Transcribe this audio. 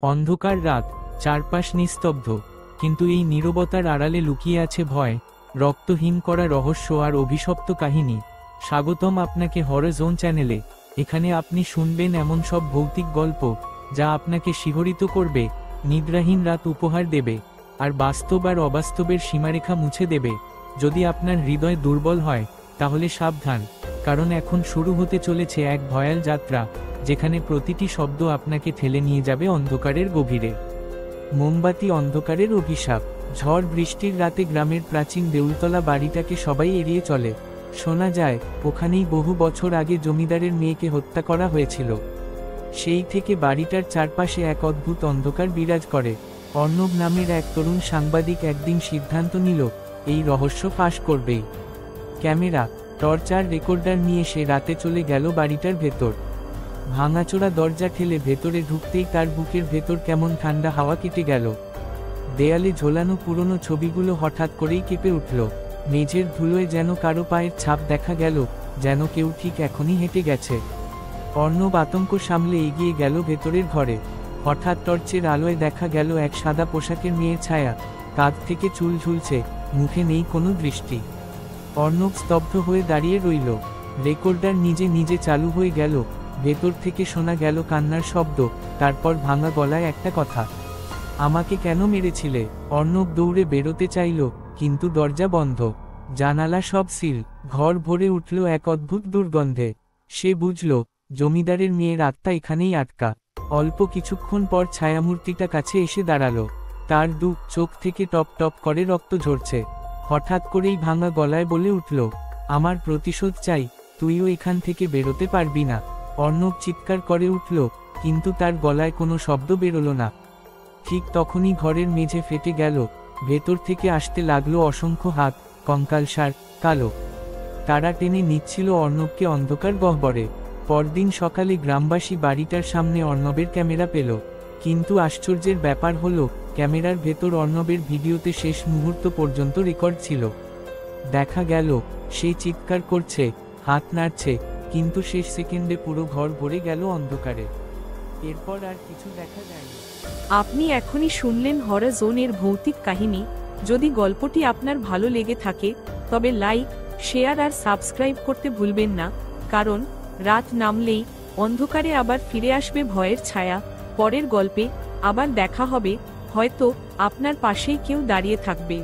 অন্ধকার রাত, চারপাশ নিস্তব্ধ, কিন্তু এই নীরবতার আড়ালে লুকিয়ে আছে ভয়, রক্তহীন করা রহস্য আর অভিশপ্ত কাহিনী। স্বাগতম আপনাকে হরর জোন চ্যানেলে। এখানে আপনি শুনবেন এমন সব ভৌতিক গল্প যা আপনাকে শিহরিত করবে, নিদ্রাহীন রাত উপহার দেবে, আর বাস্তব আর অবাস্তবের সীমারেখা মুছে দেবে। যদি আপনার হৃদয় দুর্বল হয় তাহলে সাবধান, কারণ এখন শুরু হতে চলেছে এক ভয়াল যাত্রা যেখানে প্রতিটি শব্দ আপনাকে ঠেলে নিয়ে যাবে অন্ধকারের গভীরে। মোমবাতি অন্ধকারের অভিশাপ। ঝড় বৃষ্টির রাতে গ্রামের প্রাচীন দেউলতলা বাড়িটাকে সবাই এড়িয়ে চলে। শোনা যায় ওখানেই বহু বছর আগে জমিদারের মেয়েকে হত্যা করা হয়েছিল। সেই থেকে বাড়িটার চারপাশে এক অদ্ভুত অন্ধকার বিরাজ করে। অর্ণব নামের এক তরুণ সাংবাদিক একদিন সিদ্ধান্ত নিল এই রহস্য ফাঁস করবেই। ক্যামেরা, টর্চ আর রেকর্ডার নিয়ে সে রাতে চলে গেল বাড়িটার ভেতর। ভাঙাচোরা দরজা ঠেলে ভেতরে ঢুকতেই তার বুকের ভেতর কেমন ঠান্ডা হাওয়া কেটে গেল। দেয়ালে ঝোলানো পুরনো ছবিগুলো হঠাৎ করেই কেঁপে উঠল। মেঝের ধুলোয় যেন কারো পায়ের ছাপ দেখা গেল, যেন কেউ ঠিক এখনই হেঁটে গেছে। অর্ণব আতঙ্ক সামলে এগিয়ে গেল ভেতরের ঘরে। হঠাৎ টর্চের আলোয় দেখা গেল এক সাদা পোশাকের মেয়ের ছায়া। কাঁধ থেকে চুল ঝুলছে, মুখে নেই কোনো দৃষ্টি। অর্ণব স্তব্ধ হয়ে দাঁড়িয়ে রইল। রেকর্ডার নিজে নিজে চালু হয়ে গেল। ভেতর থেকে শোনা গেল কান্নার শব্দ, তারপর ভাঙা গলায় একটা কথা, আমাকে কেন মেরেছিলে? অর্ণব দৌড়ে বেরোতে চাইল, কিন্তু দরজা বন্ধ, জানালা সব সিল। ঘর ভরে উঠল এক অদ্ভুত দুর্গন্ধে। সে বুঝল জমিদারের মেয়ের আত্মা এখানেই আটকা। অল্প কিছুক্ষণ পর ছায়ামূর্তিটা কাছে এসে দাঁড়ালো। তার দু চোখ থেকে টপ টপ করে রক্ত ঝরছে। হঠাৎ করেই ভাঙা গলায় বলে উঠল, আমার প্রতিশোধ চাই, তুইও এখান থেকে বেরোতে পারবি না। অর্ণব চিৎকার করে উঠল, কিন্তু তার গলায় কোনো শব্দ বেরোলো না। ঠিক তখনই ঘরের মেঝে ফেটে গেল। ভেতর থেকে আসতে লাগলো অসংখ্য হাত, কঙ্কালসার, কালো। তারা টেনে নিচ্ছিল অর্ণবকে অন্ধকার গহ্বরে। পরদিন সকালে গ্রামবাসী বাড়িটার সামনে অর্ণবের ক্যামেরা পেল। কিন্তু আশ্চর্যের ব্যাপার হলো, ক্যামেরার ভেতর অর্ণবের ভিডিওতে শেষ মুহূর্ত পর্যন্ত রেকর্ড ছিল। দেখা গেল সে চিৎকার করছে, হাত নাড়ছে, কিন্তু শেষ সেকেন্ডে পুরো ঘর ভরে গেল অন্ধকারে। এরপর আর কিছু দেখা যায়নি। আপনি এখনই শুনলেন হরর জোনের ভৌতিক কাহিনী। যদি গল্পটি আপনার ভালো লেগে থাকে তবে লাইক, শেয়ার আর সাবস্ক্রাইব করতে ভুলবেন না, কারণ রাত নামলেই অন্ধকারে আবার ফিরে আসবে ভয়ের ছায়া। পরের গল্পে আবার দেখা হবে, হয়তো আপনার পাশেই কেউ দাঁড়িয়ে থাকবে।